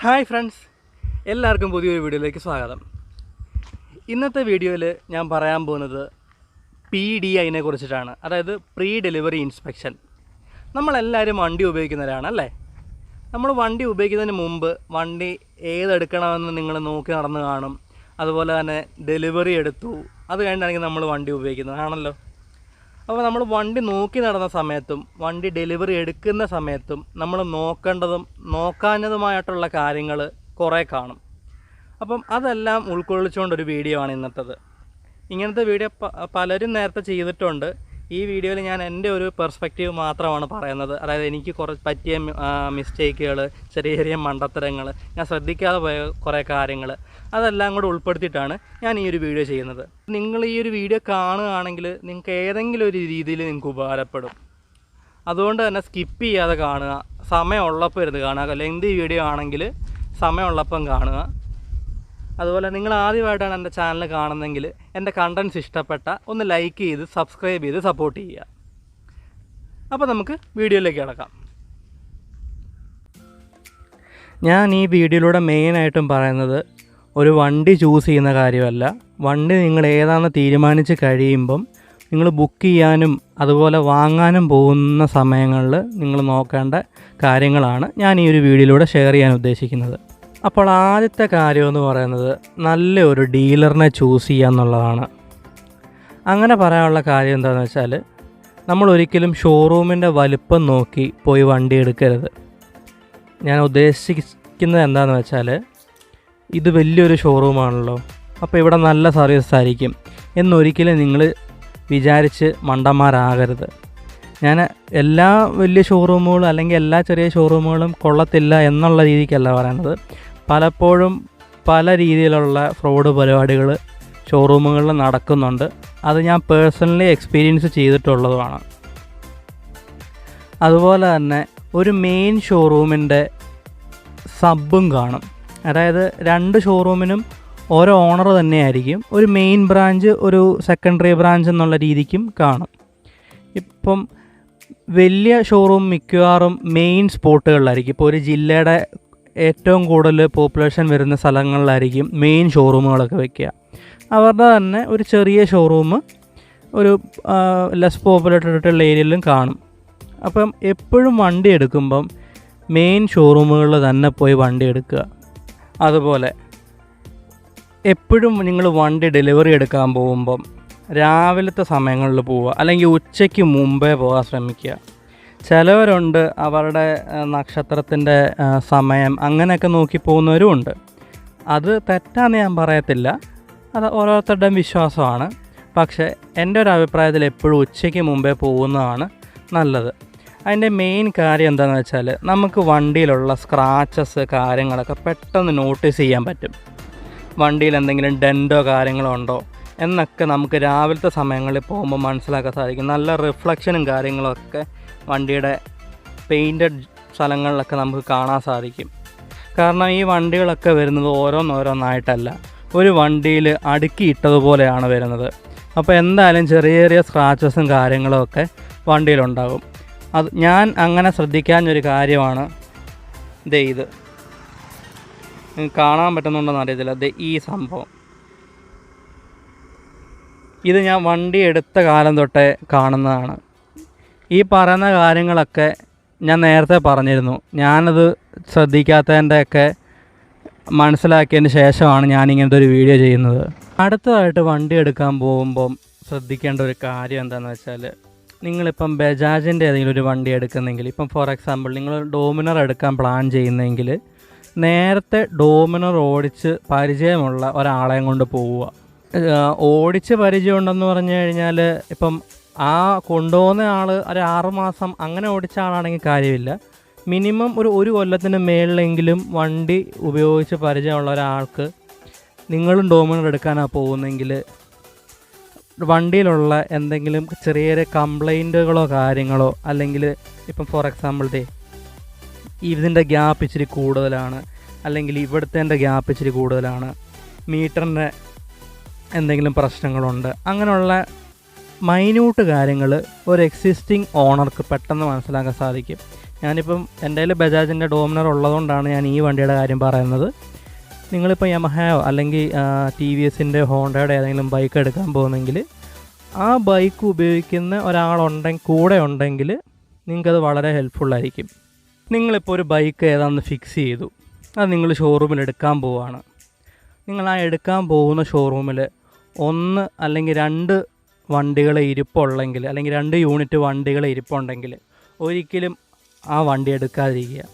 Hi friends, എല്ലാവർക്കും പുതിയൊരു വീഡിയോയിലേക്ക് സ്വാഗതം. ഇന്നത്തെ വീഡിയോയിൽ ഞാൻ പറയാൻ പോകുന്നത് PDIനെ കുറിച്ചിട്ടാണ്. അതായത് പ്രീ ഡെലിവറി ഇൻസ്പെക്ഷൻ. നമ്മളെല്ലാവരും വണ്ടി ഉപയോഗിക്കുന്നവരാണ് അല്ലേ? നമ്മൾ വണ്ടി ഉപയോഗിക്കുന്നതിന് മുമ്പ് വണ്ടി ഏതെടുക്കണമെന്ന് നിങ്ങൾ നോക്കി നടന്ന് കാണും. അതുപോലെ തന്നെ ഡെലിവറി എടുത്തു, അത് കഴിഞ്ഞാണെങ്കിൽ നമ്മൾ വണ്ടി ഉപയോഗിക്കുന്നതാണല്ലോ. അപ്പോൾ നമ്മൾ വണ്ടി നോക്കി നടന്ന സമയത്തും വണ്ടി ഡെലിവറി എടുക്കുന്ന സമയത്തും നമ്മൾ നോക്കേണ്ടതും നോക്കാഞ്ഞതുമായിട്ടുള്ള കാര്യങ്ങൾ കുറേ കാണും. അപ്പം അതെല്ലാം ഉൾക്കൊള്ളിച്ചുകൊണ്ടൊരു വീഡിയോ ആണ് ഇന്നത്തേത്. ഇങ്ങനത്തെ വീഡിയോ പലരും നേരത്തെ ചെയ്തിട്ടുണ്ട്. ഈ വീഡിയോയിൽ ഞാൻ എൻ്റെ ഒരു പെർസ്പെക്റ്റീവ് മാത്രമാണ് പറയുന്നത്. അതായത് എനിക്ക് പറ്റിയ മിസ്റ്റേക്കുകൾ, ചെറിയ ചെറിയ മണ്ടത്തരങ്ങൾ, ഞാൻ ശ്രദ്ധിക്കാതെ പോയ കുറേ കാര്യങ്ങൾ, അതെല്ലാം കൂടെ ഉൾപ്പെടുത്തിയിട്ടാണ് ഞാൻ ഈ ഒരു വീഡിയോ ചെയ്യുന്നത്. നിങ്ങൾ ഈ ഒരു വീഡിയോ കാണുകയാണെങ്കിൽ നിങ്ങൾക്ക് ഏതെങ്കിലും ഒരു രീതിയിൽ നിങ്ങൾക്ക് ഉപകാരപ്പെടും. അതുകൊണ്ട് തന്നെ സ്കിപ്പ് ചെയ്യാതെ കാണുക, സമയമുള്ളപ്പോൾ ഇരുന്ന് കാണുക. ലെങ്തി വീഡിയോ ആണെങ്കിൽ സമയമുള്ളപ്പം കാണുക. അതുപോലെ നിങ്ങൾ ആദ്യമായിട്ടാണ് എൻ്റെ ചാനൽ കാണുന്നതെങ്കിൽ എൻ്റെ കണ്ടൻറ്റ്സ് ഇഷ്ടപ്പെട്ട ഒന്ന് ലൈക്ക് ചെയ്ത് സബ്സ്ക്രൈബ് ചെയ്ത് സപ്പോർട്ട് ചെയ്യുക. അപ്പോൾ നമുക്ക് വീഡിയോയിലേക്ക് കിടക്കാം. ഞാൻ ഈ വീഡിയോയിലൂടെ മെയിനായിട്ടും പറയുന്നത് ഒരു വണ്ടി ചൂസ് ചെയ്യുന്ന കാര്യമല്ല. വണ്ടി നിങ്ങൾ ഏതാണെന്ന് തീരുമാനിച്ച് കഴിയുമ്പം നിങ്ങൾ ബുക്ക് ചെയ്യാനും അതുപോലെ വാങ്ങാനും പോകുന്ന സമയങ്ങളിൽ നിങ്ങൾ നോക്കേണ്ട കാര്യങ്ങളാണ് ഞാൻ ഈ ഒരു വീഡിയോയിലൂടെ ഷെയർ ചെയ്യാൻ ഉദ്ദേശിക്കുന്നത്. അപ്പോൾ ആദ്യത്തെ കാര്യമെന്ന് പറയുന്നത് നല്ലൊരു ഡീലറിനെ ചൂസ് ചെയ്യുക എന്നുള്ളതാണ്. അങ്ങനെ പറയാനുള്ള കാര്യം എന്താണെന്ന് വെച്ചാൽ, നമ്മൾ ഒരിക്കലും ഷോറൂമിൻ്റെ വലിപ്പം നോക്കി പോയി വണ്ടി എടുക്കരുത്. ഞാൻ ഉദ്ദേശിക്കുന്നത് എന്താണെന്ന് വെച്ചാൽ, ഇത് വലിയൊരു ഷോറൂമാണല്ലോ, അപ്പോൾ ഇവിടെ നല്ല സർവീസ് ആയിരിക്കും എന്നൊരിക്കലും നിങ്ങൾ വിചാരിച്ച് മണ്ടന്മാരാകരുത്. ഞാൻ എല്ലാ വലിയ ഷോറൂമുകളും അല്ലെങ്കിൽ എല്ലാ ചെറിയ ഷോറൂമുകളും കൊള്ളത്തില്ല എന്നുള്ള രീതിക്കല്ല പറയുന്നത്. പലപ്പോഴും പല രീതിയിലുള്ള ഫ്രോഡ് പരിപാടികൾ ഷോറൂമുകളിൽ നടക്കുന്നുണ്ട്. അത് ഞാൻ പേഴ്സണലി എക്സ്പീരിയൻസ് ചെയ്തിട്ടുള്ളതുമാണ്. അതുപോലെ തന്നെ ഒരു മെയിൻ ഷോറൂമിൻ്റെ സബും കാണും. അതായത് രണ്ട് ഷോറൂമിനും ഓരോ ഓണർ തന്നെയായിരിക്കും. ഒരു മെയിൻ ബ്രാഞ്ച്, ഒരു സെക്കൻഡറി ബ്രാഞ്ച് എന്നുള്ള രീതിക്കും കാണും. ഇപ്പം വലിയ ഷോറൂം മിക്കവാറും മെയിൻ സ്പോട്ടുകളിലായിരിക്കും. ഇപ്പോൾ ഒരു ജില്ലയുടെ ഏറ്റവും കൂടുതൽ പോപ്പുലേഷൻ വരുന്ന സ്ഥലങ്ങളിലായിരിക്കും മെയിൻ ഷോറൂമുകളൊക്കെ വയ്ക്കുക. അവരുടെ തന്നെ ഒരു ചെറിയ ഷോറൂം ഒരു ലെസ് പോപ്പുലേറ്റഡ് ഏരിയയിലും കാണും. അപ്പം എപ്പോഴും വണ്ടി എടുക്കുമ്പം മെയിൻ ഷോറൂമുകളിൽ തന്നെ പോയി വണ്ടി എടുക്കുക. അതുപോലെ എപ്പോഴും നിങ്ങൾ വണ്ടി ഡെലിവറി എടുക്കാൻ പോകുമ്പം രാവിലത്തെ സമയങ്ങളിൽ പോവുക, അല്ലെങ്കിൽ ഉച്ചയ്ക്ക് മുമ്പേ പോകാൻ ശ്രമിക്കുക. ചിലവരുണ്ട് അവരുടെ നക്ഷത്രത്തിൻ്റെ സമയം അങ്ങനെയൊക്കെ നോക്കി പോകുന്നവരുമുണ്ട്. അത് തെറ്റാന്ന് ഞാൻ പറയത്തില്ല, അത് ഓരോരുത്തരുടെയും വിശ്വാസമാണ്. പക്ഷേ എൻ്റെ ഒരു അഭിപ്രായത്തിൽ എപ്പോഴും ഉച്ചയ്ക്ക് മുമ്പേ പോകുന്നതാണ് നല്ലത്. അതിൻ്റെ മെയിൻ കാര്യം എന്താണെന്ന് വെച്ചാൽ, നമുക്ക് വണ്ടിയിലുള്ള സ്ക്രാച്ചസ് കാര്യങ്ങളൊക്കെ പെട്ടെന്ന് നോട്ടീസ് ചെയ്യാൻ പറ്റും. വണ്ടിയിൽ എന്തെങ്കിലും ഡെൻറ്റോ കാര്യങ്ങളോ ഉണ്ടോ എന്നൊക്കെ നമുക്ക് രാവിലത്തെ സമയങ്ങളിൽ പോകുമ്പോൾ മനസ്സിലാക്കാൻ സാധിക്കും. നല്ല റിഫ്ലക്ഷനും കാര്യങ്ങളൊക്കെ വണ്ടിയുടെ പെയിൻറ്റഡ് സ്ഥലങ്ങളിലൊക്കെ നമുക്ക് കാണാൻ സാധിക്കും. കാരണം ഈ വണ്ടികളൊക്കെ വരുന്നത് ഓരോന്നോരോന്നായിട്ടല്ല, ഒരു വണ്ടിയിൽ അടുക്കിയിട്ടതുപോലെയാണ് വരുന്നത്. അപ്പോൾ എന്തായാലും ചെറിയ ചെറിയ സ്ക്രാച്ചസും കാര്യങ്ങളുമൊക്കെ വണ്ടിയിലുണ്ടാകും. അത് ഞാൻ അങ്ങനെ ശ്രദ്ധിക്കാഞ്ഞൊരു കാര്യമാണ് ഇത് കാണാൻ പറ്റുന്നുണ്ടെന്ന് അറിയത്തില്ല. ഈ സംഭവം ഇത് ഞാൻ വണ്ടി എടുത്ത കാലം തൊട്ടേ കാണുന്നതാണ്. ഈ പറയുന്ന കാര്യങ്ങളൊക്കെ ഞാൻ നേരത്തെ പറഞ്ഞിരുന്നു. ഞാനത് ശ്രദ്ധിക്കാത്തതിൻ്റെയൊക്കെ മനസ്സിലാക്കിയതിന് ശേഷമാണ് ഞാനിങ്ങനത്തെ ഒരു വീഡിയോ ചെയ്യുന്നത്. അടുത്തതായിട്ട് വണ്ടി എടുക്കാൻ പോകുമ്പം ശ്രദ്ധിക്കേണ്ട ഒരു കാര്യം എന്താണെന്ന് വെച്ചാൽ, നിങ്ങളിപ്പം ബജാജിൻ്റെ ഏതെങ്കിലും ഒരു വണ്ടി എടുക്കുന്നെങ്കിൽ, ഇപ്പം ഫോർ എക്സാമ്പിൾ നിങ്ങൾ ഡോമിനർ എടുക്കാൻ പ്ലാൻ ചെയ്യുന്നെങ്കിൽ, നേരത്തെ ഡോമിനർ ഓടിച്ച് പരിചയമുള്ള ഒരാളെയും കൊണ്ട് പോവുക. ഓടിച്ച് പരിചയമുണ്ടെന്ന് പറഞ്ഞു കഴിഞ്ഞാൽ, ഇപ്പം ആ കൊണ്ടുപോകുന്ന ആൾ ഒരു 6 മാസം അങ്ങനെ ഓടിച്ച ആളാണെങ്കിൽ കാര്യമില്ല. മിനിമം ഒരു കൊല്ലത്തിന് മേളിലെങ്കിലും വണ്ടി ഉപയോഗിച്ച് പരിചയമുള്ള ഒരാൾക്ക്, നിങ്ങളും ഡോമിനർ എടുക്കാനാണ് പോകുന്നെങ്കിൽ, വണ്ടിയിലുള്ള എന്തെങ്കിലും ചെറിയ ചെറിയ കംപ്ലൈൻറ്റുകളോ കാര്യങ്ങളോ, അല്ലെങ്കിൽ ഇപ്പം ഫോർ എക്സാമ്പിൾ ഇതിൻ്റെ ഗ്യാപ്പ് ഇച്ചിരി കൂടുതലാണ്, അല്ലെങ്കിൽ ഇവിടുത്തെ ഗ്യാപ്പ് ഇച്ചിരി കൂടുതലാണ്, മീറ്ററിൻ്റെ എന്തെങ്കിലും പ്രശ്നങ്ങളുണ്ട്, അങ്ങനെയുള്ള മൈന്യൂട്ട് കാര്യങ്ങൾ ഒരു എക്സിസ്റ്റിംഗ് ഓണർക്ക് പെട്ടെന്ന് മനസ്സിലാക്കാൻ സാധിക്കും. ഞാനിപ്പം എൻ്റെ കയ്യിൽ ബജാജിൻ്റെ ഡോമിനർ ഉള്ളതുകൊണ്ടാണ് ഞാൻ ഈ വണ്ടിയുടെ കാര്യം പറയുന്നത്. നിങ്ങളിപ്പോൾ യമഹയോ അല്ലെങ്കിൽ ടി വി എസിൻ്റെ ഹോണ്ടയുടെ ഏതെങ്കിലും ബൈക്ക് എടുക്കാൻ പോകുന്നെങ്കിൽ ആ ബൈക്ക് ഉപയോഗിക്കുന്ന കൂടെ ഉണ്ടെങ്കിൽ നിങ്ങൾക്കത് വളരെ ഹെൽപ്ഫുള്ളായിരിക്കും. നിങ്ങളിപ്പോൾ ഒരു ബൈക്ക് ഏതാണെന്ന് ഫിക്സ് ചെയ്തു, അത് നിങ്ങൾ ഷോറൂമിൽ എടുക്കാൻ പോവുകയാണ്. നിങ്ങൾ ആ എടുക്കാൻ പോകുന്ന ഷോറൂമിൽ 1 അല്ലെങ്കിൽ 2 വണ്ടികളെ ഇരിപ്പുള്ളെങ്കിൽ, അല്ലെങ്കിൽ 2 യൂണിറ്റ് വണ്ടികളെ ഇരിപ്പുണ്ടെങ്കിൽ ഒരിക്കലും ആ വണ്ടി എടുക്കാതിരിക്കുക.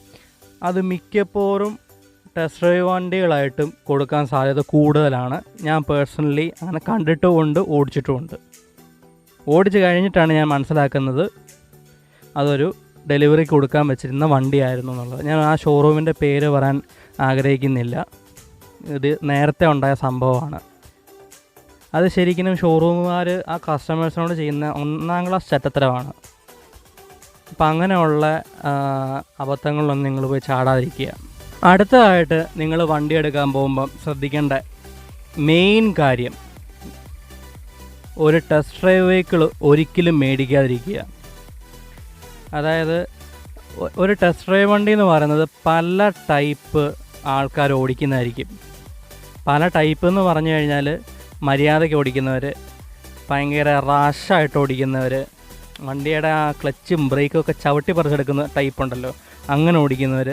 അത് മിക്കപ്പോഴും ടെസ്റ്റ് ഡ്രൈവ് വണ്ടികളായിട്ടും കൊടുക്കാൻ സാധ്യത കൂടുതലാണ്. ഞാൻ പേഴ്സണലി അങ്ങനെ കണ്ടിട്ടുമുണ്ട്, ഓടിച്ചിട്ടുമുണ്ട്. ഓടിച്ച് കഴിഞ്ഞിട്ടാണ് ഞാൻ മനസ്സിലാക്കുന്നത് അതൊരു ഡെലിവറിക്ക് കൊടുക്കാൻ വെച്ചിരുന്ന വണ്ടിയായിരുന്നു എന്നുള്ളത്. ഞാൻ ആ ഷോറൂമിൻ്റെ പേര് പറയാൻ ആഗ്രഹിക്കുന്നില്ല, ഇത് നേരത്തെ ഉണ്ടായ സംഭവമാണ്. അത് ശരിക്കും ഷോറൂമുകാർ ആ കസ്റ്റമേഴ്സിനോട് ചെയ്യുന്ന 1ാം ക്ലാസ് ചട്ടത്തരമാണ്. അപ്പം അങ്ങനെയുള്ള അബദ്ധങ്ങളിലൊന്നും നിങ്ങൾ പോയി ചാടാതിരിക്കുക. അടുത്തതായിട്ട് നിങ്ങൾ വണ്ടി എടുക്കാൻ പോകുമ്പം ശ്രദ്ധിക്കേണ്ട മെയിൻ കാര്യം, ഒരു ടെസ്റ്റ് ഡ്രൈവ് വെഹിക്കിൾ ഒരിക്കലും മേടിക്കാതിരിക്കുക. അതായത് ഒരു ടെസ്റ്റ് ഡ്രൈവ് വണ്ടി എന്ന് പറയുന്നത് പല ടൈപ്പ് ആൾക്കാർ ഓടിക്കുന്നതായിരിക്കും. പല ടൈപ്പ് എന്ന് പറഞ്ഞു കഴിഞ്ഞാൽ മര്യാദയ്ക്ക് ഓടിക്കുന്നവർ, ഭയങ്കര റാഷായിട്ട് ഓടിക്കുന്നവർ, വണ്ടിയുടെ ആ ക്ലച്ചും ബ്രേക്കും ഒക്കെ ചവിട്ടി പറിച്ചെടുക്കുന്ന ടൈപ്പ് ഉണ്ടല്ലോ, അങ്ങനെ ഓടിക്കുന്നവർ,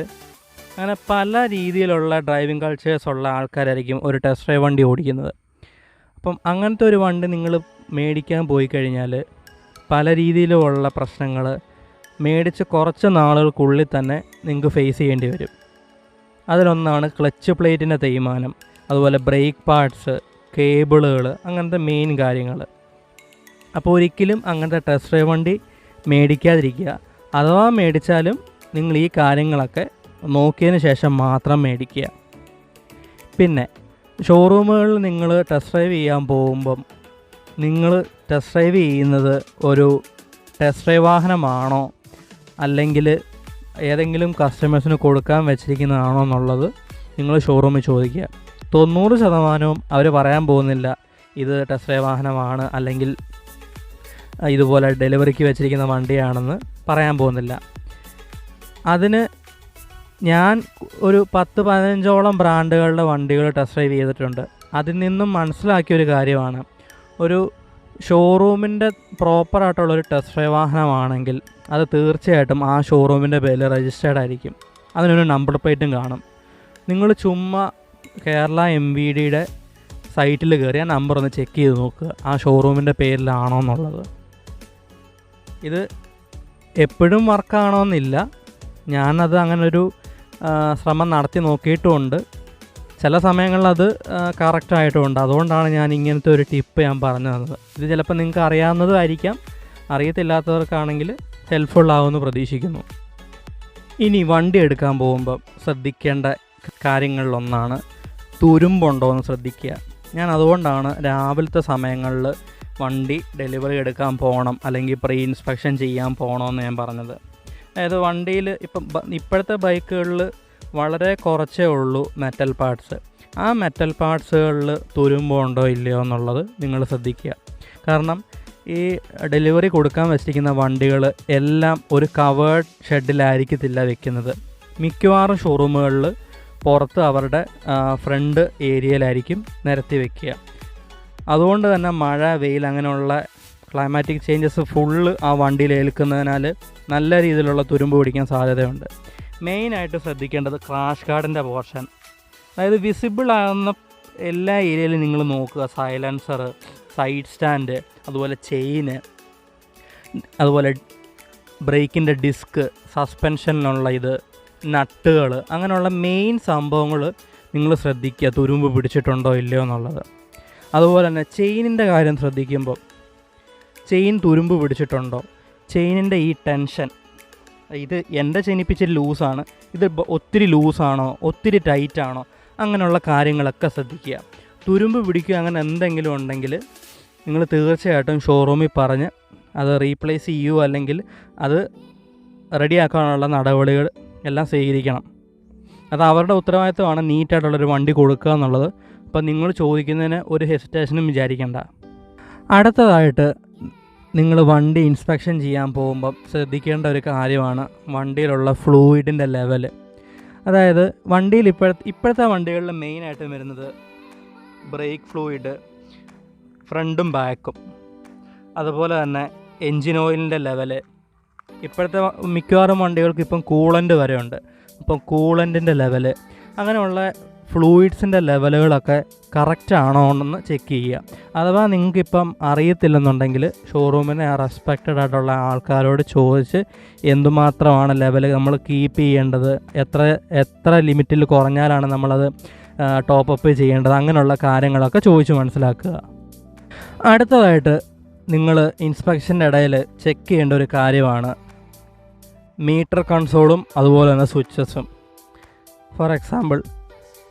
അങ്ങനെ പല രീതിയിലുള്ള ഡ്രൈവിംഗ് കൾച്ചേഴ്സുള്ള ആൾക്കാരായിരിക്കും ഒരു ടെസ്റ്റ് ഡ്രൈവ് വണ്ടി ഓടിക്കുന്നത്. അപ്പം അങ്ങനത്തെ ഒരു വണ്ടി നിങ്ങൾ മേടിക്കാൻ പോയി കഴിഞ്ഞാൽ പല രീതിയിലുമുള്ള പ്രശ്നങ്ങൾ മേടിച്ച് കുറച്ച് നാളുകൾക്കുള്ളിൽ തന്നെ നിങ്ങൾക്ക് ഫേസ് ചെയ്യേണ്ടി വരും. അതിലൊന്നാണ് ക്ലച്ച് പ്ലേറ്റിൻ്റെ തേയ്മാനം, അതുപോലെ ബ്രേക്ക് പാർട്സ്, കേബിളുകൾ, അങ്ങനത്തെ മെയിൻ കാര്യങ്ങൾ. അപ്പോൾ ഒരിക്കലും അങ്ങനത്തെ ടെസ്റ്റ് ഡ്രൈവ് വണ്ടി മേടിക്കാതിരിക്കുക. അഥവാ മേടിച്ചാലും നിങ്ങൾ ഈ കാര്യങ്ങളൊക്കെ നോക്കിയതിന് ശേഷം മാത്രം മേടിക്കുക. പിന്നെ ഷോറൂമുകളിൽ നിങ്ങൾ ടെസ്റ്റ് ഡ്രൈവ് ചെയ്യാൻ പോകുമ്പം നിങ്ങൾ ടെസ്റ്റ് ഡ്രൈവ് ചെയ്യുന്നത് ഒരു ടെസ്റ്റ് ഡ്രൈവ് വാഹനമാണോ അല്ലെങ്കിൽ ഏതെങ്കിലും കസ്റ്റമേഴ്സിന് കൊടുക്കാൻ വെച്ചിരിക്കുന്നതാണോ എന്നുള്ളത് നിങ്ങൾ ഷോറൂമിൽ ചോദിക്കുക. 90% അവർ പറയാൻ പോകുന്നില്ല ഇത് ടെസ്റ്റ് ഡ്രൈവ് വാഹനമാണ് അല്ലെങ്കിൽ ഇതുപോലെ ഡെലിവറിക്ക് വെച്ചിരിക്കുന്ന വണ്ടിയാണെന്ന് പറയാൻ പോകുന്നില്ല. അതിന് ഞാൻ ഒരു 10-15ഓളം ബ്രാൻഡുകളുടെ വണ്ടികൾ ടെസ്റ്റ് ഡ്രൈവ് ചെയ്തിട്ടുണ്ട്. അതിൽ നിന്നും മനസ്സിലാക്കിയൊരു കാര്യമാണ്, ഒരു ഷോറൂമിൻ്റെ പ്രോപ്പറായിട്ടുള്ളൊരു ടെസ്റ്റ് ഡ്രൈവ് വാഹനമാണെങ്കിൽ അത് തീർച്ചയായിട്ടും ആ ഷോറൂമിൻ്റെ പേരിൽ രജിസ്റ്റേർഡ് ആയിരിക്കും, അതിനൊരു നമ്പർ പ്ലേറ്റും കാണും. നിങ്ങൾ ചുമ്മാ കേരള MVDയുടെ സൈറ്റിൽ കയറി ആ നമ്പർ ഒന്ന് ചെക്ക് ചെയ്ത് നോക്കുക, ആ ഷോറൂമിൻ്റെ പേരിലാണോ എന്നുള്ളത്. ഇത് എപ്പോഴും വർക്കാണോയെന്നില്ല, ഞാനത് അങ്ങനൊരു ശ്രമം നടത്തി നോക്കിയിട്ടുമുണ്ട്. ചില സമയങ്ങളിൽ അത് കറക്റ്റായിട്ടുമുണ്ട്. അതുകൊണ്ടാണ് ഞാൻ ഇങ്ങനത്തെ ഒരു ടിപ്പ് ഞാൻ പറഞ്ഞു തന്നത്. ഇത് ചിലപ്പോൾ നിങ്ങൾക്ക് അറിയാവുന്നതായിരിക്കാം, അറിയത്തില്ലാത്തവർക്കാണെങ്കിൽ ഹെൽപ്ഫുള്ളാവുമെന്ന് പ്രതീക്ഷിക്കുന്നു. ഇനി വണ്ടി എടുക്കാൻ പോകുമ്പോൾ ശ്രദ്ധിക്കേണ്ട കാര്യങ്ങളിലൊന്നാണ് തുരുമ്പുണ്ടോ എന്ന് ശ്രദ്ധിക്കുക. ഞാൻ അതുകൊണ്ടാണ് രാവിലത്തെ സമയങ്ങളിൽ വണ്ടി ഡെലിവറി എടുക്കാൻ പോകണം അല്ലെങ്കിൽ പ്രീ ഇൻസ്പെക്ഷൻ ചെയ്യാൻ പോകണമെന്ന് ഞാൻ പറഞ്ഞത്. അതായത് വണ്ടിയിൽ ഇപ്പോഴത്തെ ബൈക്കുകളിൽ വളരെ കുറച്ചേ ഉള്ളൂ മെറ്റൽ പാർട്സ്. ആ മെറ്റൽ പാർട്സുകളിൽ തുരുമ്പുണ്ടോ ഇല്ലയോ എന്നുള്ളത് നിങ്ങൾ ശ്രദ്ധിക്കുക. കാരണം ഈ ഡെലിവറി കൊടുക്കാൻ വെച്ചിരിക്കുന്ന വണ്ടികൾ എല്ലാം ഒരു കവേർഡ് ഷെഡിലായിരിക്കത്തില്ല വെക്കുന്നത്. മിക്കവാറും ഷോറൂമുകളിൽ പുറത്ത് അവരുടെ ഫ്രണ്ട് ഏരിയയിലായിരിക്കും നിരത്തി വെക്കുക. അതുകൊണ്ട് തന്നെ മഴ, വെയിൽ, അങ്ങനെയുള്ള ക്ലൈമാറ്റിക് ചേഞ്ചസ് ഫുള്ള് ആ വണ്ടിയിൽ ഏൽക്കുന്നതിനാൽ നല്ല രീതിയിലുള്ള തുരുമ്പ് പിടിക്കാൻ സാധ്യതയുണ്ട്. മെയിനായിട്ട് ശ്രദ്ധിക്കേണ്ടത് ക്രാഷ് ഗാർഡിൻ്റെ പോർഷൻ, അതായത് വിസിബിൾ ആകുന്ന എല്ലാ ഏരിയയിലും നിങ്ങൾ നോക്കുക. സൈലൻസർ, സൈഡ് സ്റ്റാൻഡ്, അതുപോലെ ചെയിന്, അതുപോലെ ബ്രേക്കിൻ്റെ ഡിസ്ക്, സസ്പെൻഷനിലുള്ള നട്ടുകൾ, അങ്ങനെയുള്ള മെയിൻ സംഭവങ്ങൾ നിങ്ങൾ ശ്രദ്ധിക്കുക, തുരുമ്പ് പിടിച്ചിട്ടുണ്ടോ ഇല്ലയോ എന്നുള്ളത്. അതുപോലെ തന്നെ ചെയിനിൻ്റെ കാര്യം ശ്രദ്ധിക്കുമ്പോൾ ചെയിൻ തുരുമ്പ് പിടിച്ചിട്ടുണ്ടോ, ചെയിനിൻ്റെ ഈ ടെൻഷൻ, ഇത് എൻ്റെ ചെയിനിപ്പിച്ച് ലൂസാണ്, ഇത് ഒത്തിരി ലൂസാണോ, ഒത്തിരി ടൈറ്റാണോ, അങ്ങനെയുള്ള കാര്യങ്ങളൊക്കെ ശ്രദ്ധിക്കുക. തുരുമ്പ് പിടിക്കുക അങ്ങനെ എന്തെങ്കിലും ഉണ്ടെങ്കിൽ നിങ്ങൾ തീർച്ചയായിട്ടും ഷോറൂമിൽ പറഞ്ഞ് അത് റീപ്ലേസ് ചെയ്യുക അല്ലെങ്കിൽ അത് റെഡിയാക്കാനുള്ള നടപടികൾ എല്ലാം സ്വീകരിക്കണം. അത് അവരുടെ ഉത്തരവാദിത്തമാണ് നീറ്റായിട്ടുള്ളൊരു വണ്ടി കൊടുക്കുക എന്നുള്ളത്. അപ്പോൾ നിങ്ങൾ ചോദിക്കുന്നതിന് ഒരു ഹെസിറ്റേഷനും വിചാരിക്കേണ്ട. അടുത്തതായിട്ട് നിങ്ങൾ വണ്ടി ഇൻസ്പെക്ഷൻ ചെയ്യാൻ പോകുമ്പം ശ്രദ്ധിക്കേണ്ട ഒരു കാര്യമാണ് വണ്ടിയിലുള്ള ഫ്ലൂയിഡിൻ്റെ ലെവൽ. അതായത് വണ്ടിയിൽ ഇപ്പോഴത്തെ വണ്ടികളിൽ മെയിനായിട്ടും വരുന്നത് ബ്രേക്ക് ഫ്ലൂയിഡ്, ഫ്രണ്ടും ബാക്കും, അതുപോലെ തന്നെ എൻജിൻ ഓയിലിൻ്റെ ലെവല്. ഇപ്പോഴത്തെ മിക്കവാറും വണ്ടികൾക്ക് ഇപ്പം കൂളൻ്റ് വരെ ഉണ്ട്. അപ്പം കൂളൻറ്റിൻ്റെ ലെവല്, അങ്ങനെയുള്ള ഫ്ലൂയിഡ്സിൻ്റെ ലെവലുകളൊക്കെ കറക്റ്റ് ആണോ എന്ന് ചെക്ക് ചെയ്യുക. അഥവാ നിങ്ങൾക്കിപ്പം അറിയത്തില്ലെന്നുണ്ടെങ്കിൽ ഷോറൂമിനെ റെസ്പെക്റ്റഡ് ആയിട്ടുള്ള ആൾക്കാരോട് ചോദിച്ച് എന്തുമാത്രമാണ് ലെവൽ നമ്മൾ കീപ്പ് ചെയ്യേണ്ടത്, എത്ര ലിമിറ്റിൽ കുറഞ്ഞാലാണ് നമ്മളത് ടോപ്പപ്പ് ചെയ്യേണ്ടത്, അങ്ങനെയുള്ള കാര്യങ്ങളൊക്കെ ചോദിച്ച് മനസ്സിലാക്കുക. അടുത്തതായിട്ട് നിങ്ങൾ ഇൻസ്പെക്ഷൻ്റെ ഇടയിൽ ചെക്ക് ചെയ്യേണ്ട ഒരു കാര്യമാണ് മീറ്റർ കൺസോളും അതുപോലെ തന്നെ സ്വിച്ചസും. ഫോർ എക്സാമ്പിൾ,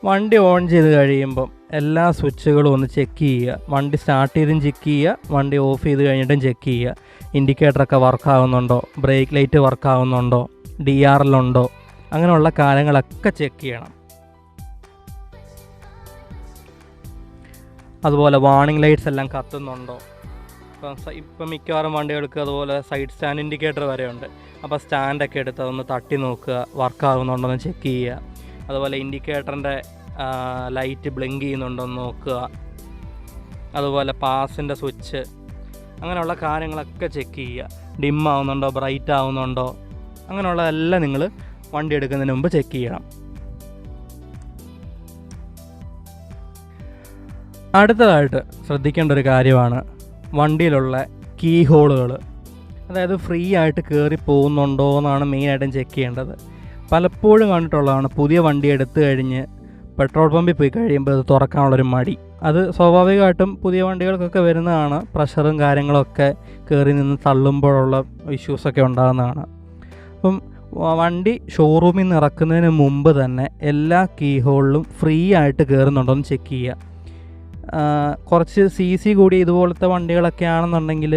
വണ്ടി ഓൺ ചെയ്ത് കഴിയുമ്പം എല്ലാ സ്വിച്ചുകളും ഒന്ന് ചെക്ക് ചെയ്യുക. വണ്ടി സ്റ്റാർട്ട് ചെയ്തും ചെക്ക് ചെയ്യുക, വണ്ടി ഓഫ് ചെയ്ത് കഴിഞ്ഞിട്ടും ചെക്ക് ചെയ്യുക. ഇൻഡിക്കേറ്ററൊക്കെ വർക്കാവുന്നുണ്ടോ, ബ്രേക്ക് ലൈറ്റ് വർക്കാവുന്നുണ്ടോ, DRL ഉണ്ടോ, അങ്ങനെയുള്ള കാര്യങ്ങളൊക്കെ ചെക്ക് ചെയ്യണം. അതുപോലെ വാർണിംഗ് ലൈറ്റ്സ് എല്ലാം കത്തുന്നുണ്ടോ. ഇപ്പം മിക്കവാറും വണ്ടികൾക്ക് അതുപോലെ സൈഡ് സ്റ്റാൻഡ് ഇൻഡിക്കേറ്റർ വരെ ഉണ്ട്. അപ്പോൾ സ്റ്റാൻഡൊക്കെ എടുത്ത് അതൊന്ന് തട്ടി നോക്കുക, വർക്കാകുന്നുണ്ടോ എന്ന് ചെക്ക് ചെയ്യുക. അതുപോലെ ഇൻഡിക്കേറ്ററിൻ്റെ ലൈറ്റ് ബ്ലിങ്ക് ചെയ്യുന്നുണ്ടോ എന്ന് നോക്കുക. അതുപോലെ പാസിൻ്റെ സ്വിച്ച്, അങ്ങനെയുള്ള കാര്യങ്ങളൊക്കെ ചെക്ക് ചെയ്യുക. ഡിം ആവുന്നുണ്ടോ, ബ്രൈറ്റ് ആവുന്നുണ്ടോ, അങ്ങനെയുള്ളതെല്ലാം നിങ്ങൾ വണ്ടി എടുക്കുന്നതിന് മുമ്പ് ചെക്ക് ചെയ്യണം. അടുത്തതായിട്ട് ശ്രദ്ധിക്കേണ്ട ഒരു കാര്യമാണ് വണ്ടിയിലുള്ള കീ ഹോളുകൾ. അതായത് ഫ്രീ ആയിട്ട് കയറി പോകുന്നുണ്ടോ എന്നാണ് മെയിനായിട്ടും ചെക്ക് ചെയ്യേണ്ടത്. പലപ്പോഴും കണ്ടിട്ടുള്ളതാണ് പുതിയ വണ്ടി എടുത്തു കഴിഞ്ഞ് പെട്രോൾ പമ്പിൽ പോയി കഴിയുമ്പോൾ അത് തുറക്കാനുള്ളൊരു മടി. അത് സ്വാഭാവികമായിട്ടും പുതിയ വണ്ടികൾക്കൊക്കെ വരുന്നതാണ്. പ്രഷറും കാര്യങ്ങളൊക്കെ കയറി നിന്ന് തള്ളുമ്പോഴുള്ള ഇഷ്യൂസൊക്കെ ഉണ്ടാകുന്നതാണ്. അപ്പം വണ്ടി ഷോറൂമിൽ നിന്ന് ഇറക്കുന്നതിന് മുമ്പ് തന്നെ എല്ലാ കീ ഹോളിലും ഫ്രീ ആയിട്ട് കയറുന്നുണ്ടോ എന്ന് ചെക്ക് ചെയ്യുക. കുറച്ച് CC കൂടി ഇതുപോലത്തെ വണ്ടികളൊക്കെ ആണെന്നുണ്ടെങ്കിൽ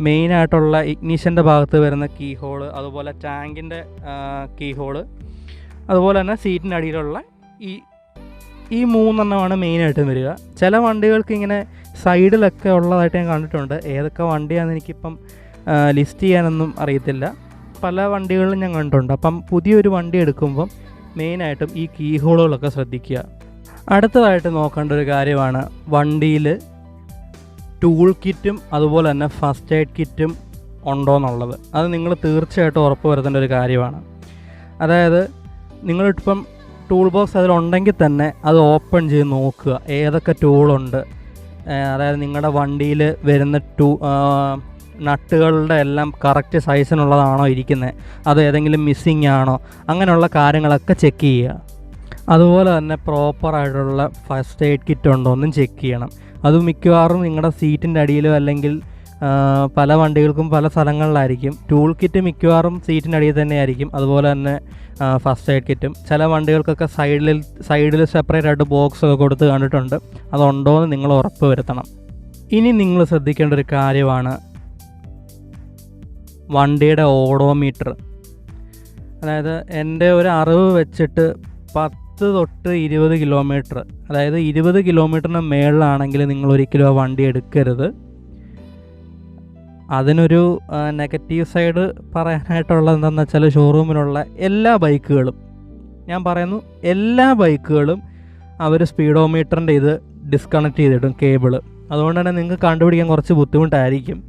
മെയിനായിട്ടുള്ള ഇഗ്നിഷൻ്റെ ഭാഗത്ത് വരുന്ന കീ ഹോള്, അതുപോലെ ടാങ്കിൻ്റെ കീ ഹോള്, അതുപോലെ തന്നെ സീറ്റിൻ്റെ അടിയിലുള്ള ഈ 3 മെയിനായിട്ടും വരിക. ചില വണ്ടികൾക്ക് ഇങ്ങനെ സൈഡിലൊക്കെ ഉള്ളതായിട്ട് ഞാൻ കണ്ടിട്ടുണ്ട്. ഏതൊക്കെ വണ്ടിയാണെന്ന് എനിക്കിപ്പം ലിസ്റ്റ് ചെയ്യാനൊന്നും അറിയത്തില്ല. പല വണ്ടികളിലും ഞാൻ കണ്ടിട്ടുണ്ട്. അപ്പം പുതിയൊരു വണ്ടി എടുക്കുമ്പം മെയിനായിട്ടും ഈ കീ ഹോളുകളൊക്കെ ശ്രദ്ധിക്കുക. അടുത്തതായിട്ട് നോക്കേണ്ട ഒരു കാര്യമാണ് വണ്ടിയിൽ ടൂൾ കിറ്റും അതുപോലെ തന്നെ ഫസ്റ്റ് എയ്ഡ് കിറ്റും ഉണ്ടോ എന്നുള്ളത്. അത് നിങ്ങൾ തീർച്ചയായിട്ടും ഉറപ്പ് വരുത്തേണ്ട ഒരു കാര്യമാണ്. അതായത് നിങ്ങളിപ്പം ടൂൾ ബോക്സ് അതിലുണ്ടെങ്കിൽ തന്നെ അത് ഓപ്പൺ ചെയ്ത് നോക്കുക ഏതൊക്കെ ടൂളുണ്ട്. അതായത് നിങ്ങളുടെ വണ്ടിയിൽ വരുന്ന നട്ടുകളുടെ എല്ലാം കറക്റ്റ് സൈസിനുള്ളതാണോ ഇരിക്കുന്നത്, അത് ഏതെങ്കിലും മിസ്സിങ് ആണോ, അങ്ങനെയുള്ള കാര്യങ്ങളൊക്കെ ചെക്ക് ചെയ്യുക. അതുപോലെ തന്നെ പ്രോപ്പറായിട്ടുള്ള ഫസ്റ്റ് എയ്ഡ് കിറ്റ് ഉണ്ടോ എന്നും ചെക്ക് ചെയ്യണം. അത് മിക്കവാറും നിങ്ങളുടെ സീറ്റിൻ്റെ അടിയിലോ അല്ലെങ്കിൽ പല വണ്ടികൾക്കും പല സ്ഥലങ്ങളിലായിരിക്കും. ടൂൾ കിറ്റ് മിക്കവാറും സീറ്റിൻ്റെ അടിയിൽ തന്നെ ആയിരിക്കും. അതുപോലെ തന്നെ ഫസ്റ്റ് എയ്ഡ് കിറ്റും ചില വണ്ടികൾക്കൊക്കെ സൈഡിൽ സെപ്പറേറ്റ് ആയിട്ട് ബോക്സ് ഒക്കെ കൊടുത്ത് കണ്ടിട്ടുണ്ട്. അതുണ്ടോ എന്ന് നിങ്ങൾ ഉറപ്പ് വരുത്തണം. ഇനി നിങ്ങൾ ശ്രദ്ധിക്കേണ്ട ഒരു കാര്യമാണ് വണ്ടിയുടെ ഓഡോമീറ്റർ. അതായത് എൻ്റെ ഒരു അറിവ് വെച്ചിട്ട് 10 തൊട്ട് 20 കിലോമീറ്റർ, അതായത് 20 കിലോമീറ്ററിന് മേളിലാണെങ്കിൽ നിങ്ങൾ ഒരിക്കലും ആ വണ്ടി എടുക്കരുത്. അതിനൊരു നെഗറ്റീവ് സൈഡ് പറയാനായിട്ടുള്ളത് എന്താണെന്ന് വെച്ചാൽ ഷോറൂമിലുള്ള എല്ലാ ബൈക്കുകളും, ഞാൻ പറയുന്നു എല്ലാ ബൈക്കുകളും അവർ സ്പീഡോമീറ്ററിൻ്റെ ഇത് ഡിസ്കണക്ട് ചെയ്തിടും കേബിള്. അതുകൊണ്ട് തന്നെ നിങ്ങൾക്ക് കണ്ടുപിടിക്കാൻ കുറച്ച് ബുദ്ധിമുട്ടായിരിക്കും.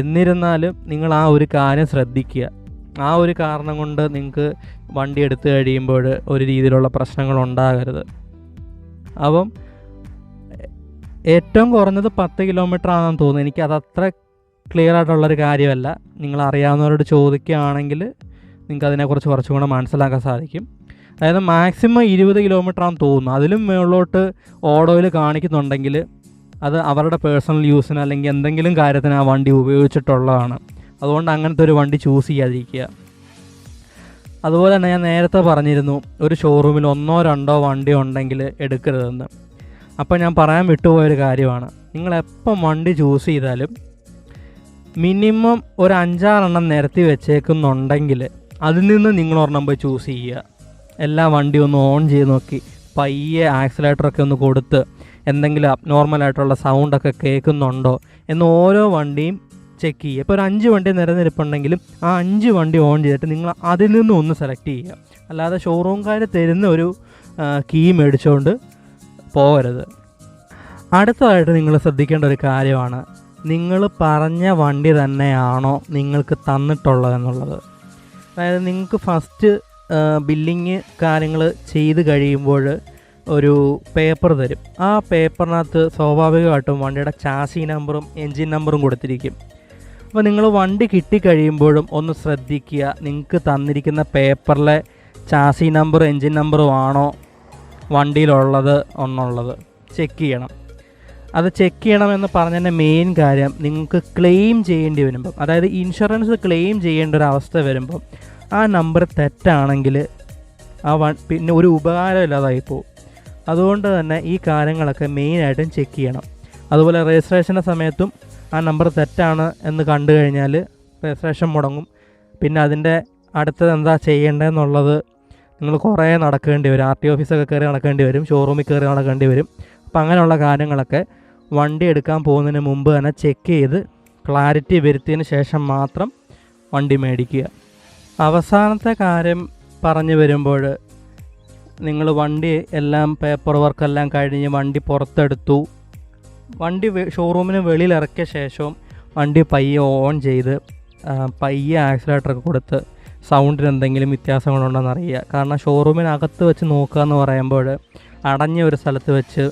എന്നിരുന്നാലും നിങ്ങൾ ആ ഒരു കാര്യം ശ്രദ്ധിക്കുക. ആ ഒരു കാരണം കൊണ്ട് നിങ്ങൾക്ക് വണ്ടി എടുത്തു കഴിയുമ്പോൾ ഒരു രീതിയിലുള്ള പ്രശ്നങ്ങൾ ഉണ്ടാകരുത്. അപ്പം ഏറ്റവും കുറഞ്ഞത് 10 കിലോമീറ്റർ ആണെന്ന് തോന്നുന്നു. എനിക്കത് അത്ര ക്ലിയർ ആയിട്ടുള്ളൊരു കാര്യമല്ല. നിങ്ങൾ അറിയാവുന്നവരോട് ചോദിക്കുകയാണെങ്കിൽ നിങ്ങൾക്ക് അതിനെക്കുറിച്ച് കുറച്ചും കൂടെ മനസ്സിലാക്കാൻ സാധിക്കും. അതായത് മാക്സിമം 20 കിലോമീറ്റർ ആണെന്ന് തോന്നുന്നു. അതിലും മുകളിലോട്ട് ഓടോയിൽ കാണിക്കുന്നുണ്ടെങ്കിൽ അത് അവരുടെ പേഴ്സണൽ യൂസിന് അല്ലെങ്കിൽ എന്തെങ്കിലും കാര്യത്തിന് ആ വണ്ടി ഉപയോഗിച്ചിട്ടുള്ളതാണ്. അതുകൊണ്ട് അങ്ങനത്തെ ഒരു വണ്ടി ചൂസ് ചെയ്യാതിരിക്കുക. അതുപോലെ തന്നെ ഞാൻ നേരത്തെ പറഞ്ഞിരുന്നു ഒരു ഷോറൂമിൽ 1-2 വണ്ടി ഉണ്ടെങ്കിൽ എടുക്കരുതെന്ന്. അപ്പോൾ ഞാൻ പറയാൻ വിട്ടുപോയൊരു കാര്യമാണ്, നിങ്ങളെപ്പം വണ്ടി ചൂസ് ചെയ്താലും മിനിമം ഒരു 5-6 നിരത്തി വെച്ചേക്കുന്നുണ്ടെങ്കിൽ അതിൽ നിന്ന് നിങ്ങളൊരെണ്ണം പോയി ചൂസ് ചെയ്യുക. എല്ലാ വണ്ടിയും ഒന്ന് ഓൺ ചെയ്ത് നോക്കി പയ്യെ ആക്സിലേറ്ററൊക്കെ ഒന്ന് കൊടുത്ത് എന്തെങ്കിലും അബ്നോർമലായിട്ടുള്ള സൗണ്ടൊക്കെ കേൾക്കുന്നുണ്ടോ എന്ന് ഓരോ വണ്ടിയും ചെക്ക് ചെയ്യുക. ഇപ്പോൾ ഒരു 5 വണ്ടി നിരന്നിരിപ്പുണ്ടെങ്കിലും ആ 5 വണ്ടി ഓൺ ചെയ്തിട്ട് നിങ്ങൾ അതിൽ നിന്നും ഒന്ന് സെലക്ട് ചെയ്യുക. അല്ലാതെ ഷോറൂംകാർ തരുന്ന ഒരു കീ മേടിച്ചുകൊണ്ട് പോകരുത്. അടുത്തതായിട്ട് നിങ്ങൾ ശ്രദ്ധിക്കേണ്ട ഒരു കാര്യമാണ്, നിങ്ങൾ പറഞ്ഞ വണ്ടി തന്നെയാണോ നിങ്ങൾക്ക് തന്നിട്ടുള്ളതെന്നുള്ളത്. അതായത് നിങ്ങൾക്ക് ഫസ്റ്റ് ബില്ലിങ് കാര്യങ്ങൾ ചെയ്ത് കഴിയുമ്പോൾ ഒരു പേപ്പർ തരും. ആ പേപ്പറിനകത്ത് സ്വാഭാവികമായിട്ടും വണ്ടിയുടെ ചാസി നമ്പറും എൻജിൻ നമ്പറും കൊടുത്തിരിക്കും. അപ്പോൾ നിങ്ങൾ വണ്ടി കിട്ടിക്കഴിയുമ്പോഴും ഒന്ന് ശ്രദ്ധിക്കുക, നിങ്ങൾക്ക് തന്നിരിക്കുന്ന പേപ്പറിലെ ചാസി നമ്പറും എൻജിൻ നമ്പറും ആണോ വണ്ടിയിലുള്ളത് എന്നുള്ളത് ചെക്ക് ചെയ്യണം. അത് ചെക്ക് ചെയ്യണമെന്ന് പറഞ്ഞതിൻ്റെ മെയിൻ കാര്യം, നിങ്ങൾക്ക് ക്ലെയിം ചെയ്യേണ്ടി വരുമ്പം, അതായത് ഇൻഷുറൻസ് ക്ലെയിം ചെയ്യേണ്ട ഒരു അവസ്ഥ വരുമ്പം ആ നമ്പർ തെറ്റാണെങ്കിൽ പിന്നെ ഒരു ഉപകാരമില്ലാതായി പോകും. അതുകൊണ്ട് തന്നെ ഈ കാര്യങ്ങളൊക്കെ മെയിനായിട്ടും ചെക്ക് ചെയ്യണം. അതുപോലെ രജിസ്ട്രേഷൻ്റെ സമയത്തും ആ നമ്പർ തെറ്റാണ് എന്ന് കണ്ടു കഴിഞ്ഞാൽ രജിസ്ട്രേഷൻ മുടങ്ങും. പിന്നെ അതിൻ്റെ അടുത്തത് എന്താ ചെയ്യേണ്ടതെന്നുള്ളത് നിങ്ങൾ കുറേ നടക്കേണ്ടി വരും. RT ഓഫീസൊക്കെ കയറി നടക്കേണ്ടി വരും, ഷോറൂമിൽ കയറി നടക്കേണ്ടി വരും. അപ്പം അങ്ങനെയുള്ള കാര്യങ്ങളൊക്കെ വണ്ടി എടുക്കാൻ പോകുന്നതിന് മുമ്പ് തന്നെ ചെക്ക് ചെയ്ത് ക്ലാരിറ്റി വരുത്തിയതിന് ശേഷം മാത്രം വണ്ടി മേടിക്കുക. അവസാനത്തെ കാര്യം പറഞ്ഞു വരുമ്പോൾ, നിങ്ങൾ വണ്ടി എല്ലാം പേപ്പർ വർക്കെല്ലാം കഴിഞ്ഞ് വണ്ടി പുറത്തെടുത്തു, വണ്ടി ഷോറൂമിന് വെളിയിൽ ഇറക്കിയ ശേഷവും വണ്ടി പയ്യെ ഓൺ ചെയ്ത് പയ്യെ ആക്സിലേറ്ററൊക്കെ കൊടുത്ത് സൗണ്ടിന് എന്തെങ്കിലും വ്യത്യാസങ്ങളുണ്ടോയെന്ന് അറിയുക. കാരണം ഷോറൂമിനകത്ത് വെച്ച് നോക്കുക എന്ന് പറയുമ്പോൾ അടഞ്ഞ ഒരു സ്ഥലത്ത് വെച്ച്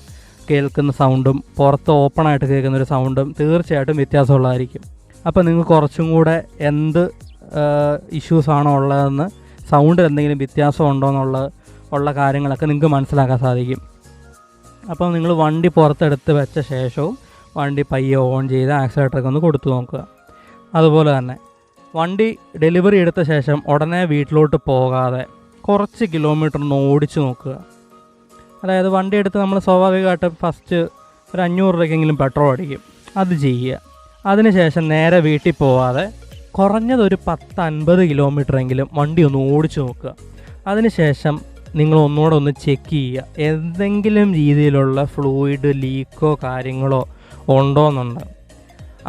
കേൾക്കുന്ന സൗണ്ടും പുറത്ത് ഓപ്പണായിട്ട് കേൾക്കുന്ന ഒരു സൗണ്ടും തീർച്ചയായിട്ടും വ്യത്യാസമുള്ളതായിരിക്കും. അപ്പോൾ നിങ്ങൾക്ക് കുറച്ചും കൂടെ എന്ത് ഇഷ്യൂസാണോ ഉള്ളതെന്ന്, സൗണ്ടിൽ എന്തെങ്കിലും വ്യത്യാസം ഉണ്ടോ ഉള്ള കാര്യങ്ങളൊക്കെ നിങ്ങൾക്ക് മനസ്സിലാക്കാൻ സാധിക്കും. അപ്പോൾ നിങ്ങൾ വണ്ടി പുറത്തെടുത്ത് വെച്ച ശേഷവും വണ്ടി പയ്യെ ഓൺ ചെയ്ത് ആക്സിലേറ്ററൊക്കെ ഒന്ന് കൊടുത്തു നോക്കുക. അതുപോലെ തന്നെ വണ്ടി ഡെലിവറി എടുത്ത ശേഷം ഉടനെ വീട്ടിലോട്ട് പോകാതെ കുറച്ച് കിലോമീറ്റർ ഒന്ന് ഓടിച്ച് നോക്കുക. അതായത് വണ്ടി എടുത്ത് നമ്മൾ സ്വാഭാവികമായിട്ടും ഫസ്റ്റ് ഒരു 500 രൂപയ്ക്കെങ്കിലും പെട്രോൾ അടിക്കും, അത് ചെയ്യുക. അതിനുശേഷം നേരെ വീട്ടിൽ പോകാതെ കുറഞ്ഞതൊരു 10-50 കിലോമീറ്ററെങ്കിലും വണ്ടി ഒന്ന് ഓടിച്ച് നോക്കുക. അതിനുശേഷം നിങ്ങൾ ഒന്നുകൂടെ ഒന്ന് ചെക്ക് ചെയ്യുക, എന്തെങ്കിലും രീതിയിലുള്ള ഫ്ലൂയിഡ് ലീക്കോ കാര്യങ്ങളോ ഉണ്ടോ എന്നുണ്ട്.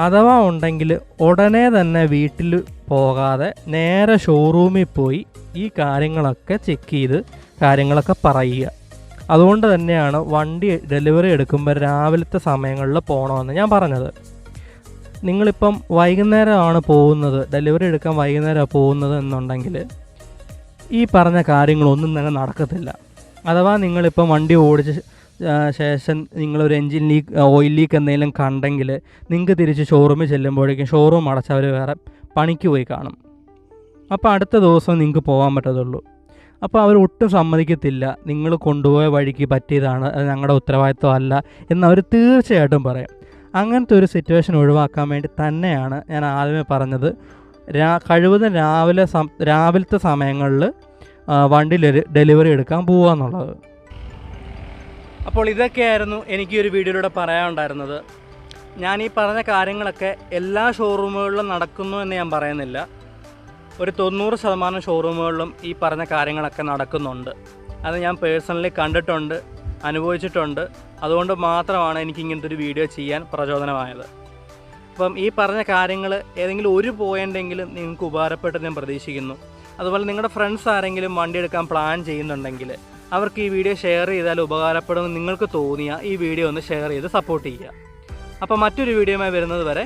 അഥവാ ഉണ്ടെങ്കിൽ ഉടനെ തന്നെ വീട്ടിൽ പോകാതെ നേരെ ഷോറൂമിൽ പോയി ഈ കാര്യങ്ങളൊക്കെ ചെക്ക് ചെയ്ത് കാര്യങ്ങളൊക്കെ പറയുക. അതുകൊണ്ട് തന്നെയാണ് വണ്ടി ഡെലിവറി എടുക്കുമ്പോൾ രാവിലത്തെ സമയങ്ങളിൽ പോകണമെന്ന് ഞാൻ പറഞ്ഞത്. നിങ്ങളിപ്പം വൈകുന്നേരമാണ് പോകുന്നത്, ഡെലിവറി എടുക്കാൻ വൈകുന്നേരമാണ് പോകുന്നത് എന്നുണ്ടെങ്കിൽ ഈ പറഞ്ഞ കാര്യങ്ങളൊന്നും തന്നെ നടക്കത്തില്ല. അഥവാ നിങ്ങളിപ്പം വണ്ടി ഓടിച്ച ശേഷം നിങ്ങളൊരു എൻജിൻ ലീക്ക്, ഓയിൽ ലീക്ക് എന്തെങ്കിലും കണ്ടെങ്കിൽ നിങ്ങൾക്ക് തിരിച്ച് ഷോറൂമിൽ ചെല്ലുമ്പോഴേക്കും ഷോറൂം അടച്ചവർ വേറെ പണിക്ക് പോയി കാണും. അപ്പോൾ അടുത്ത ദിവസം നിങ്ങൾക്ക് പോകാൻ പറ്റത്തുള്ളൂ. അപ്പോൾ അവർ ഒട്ടും സമ്മതിക്കത്തില്ല, നിങ്ങൾ കൊണ്ടുപോയ വഴിക്ക് പറ്റിയതാണ്, അത് ഞങ്ങളുടെ ഉത്തരവാദിത്വം അല്ല എന്നവർ തീർച്ചയായിട്ടും പറയും. അങ്ങനത്തെ ഒരു സിറ്റുവേഷൻ ഒഴിവാക്കാൻ വേണ്ടി തന്നെയാണ് ഞാൻ ആദ്യമേ പറഞ്ഞത്, കഴിവതും രാവിലത്തെ സമയങ്ങളിൽ വണ്ടി ഡെലിവറി എടുക്കാൻ പോകുക എന്നുള്ളത്. അപ്പോൾ ഇതൊക്കെയായിരുന്നു എനിക്ക് ഒരു വീഡിയോയിലൂടെ പറയാനുണ്ടായിരുന്നത്. ഞാൻ ഈ പറഞ്ഞ കാര്യങ്ങളൊക്കെ എല്ലാ ഷോറൂമുകളിലും നടക്കുന്നു എന്ന് ഞാൻ പറയുന്നില്ല. ഒരു 90% ഷോറൂമുകളിലും ഈ പറഞ്ഞ കാര്യങ്ങളൊക്കെ നടക്കുന്നുണ്ട്. അത് ഞാൻ പേഴ്സണലി കണ്ടിട്ടുണ്ട്, അനുഭവിച്ചിട്ടുണ്ട്. അതുകൊണ്ട് മാത്രമാണ് എനിക്ക് ഇങ്ങനത്തെ ഒരു വീഡിയോ ചെയ്യാൻ പ്രചോദനമായത്. അപ്പം ഈ പറഞ്ഞ കാര്യങ്ങൾ ഏതെങ്കിലും ഒരു പോയിൻ്റെങ്കിലും നിങ്ങൾക്ക് ഉപകാരപ്പെട്ടെന്ന് ഞാൻ പ്രതീക്ഷിക്കുന്നു. അതുപോലെ നിങ്ങളുടെ ഫ്രണ്ട്സ് ആരെങ്കിലും വണ്ടി എടുക്കാൻ പ്ലാൻ ചെയ്യുന്നുണ്ടെങ്കിൽ അവർക്ക് ഈ വീഡിയോ ഷെയർ ചെയ്താൽ ഉപകാരപ്പെടുമെന്ന് നിങ്ങൾക്ക് തോന്നിയാൽ ഈ വീഡിയോ ഒന്ന് ഷെയർ ചെയ്ത് സപ്പോർട്ട് ചെയ്യുക. അപ്പോൾ മറ്റൊരു വീഡിയോയുമായി വരുന്നത് വരെ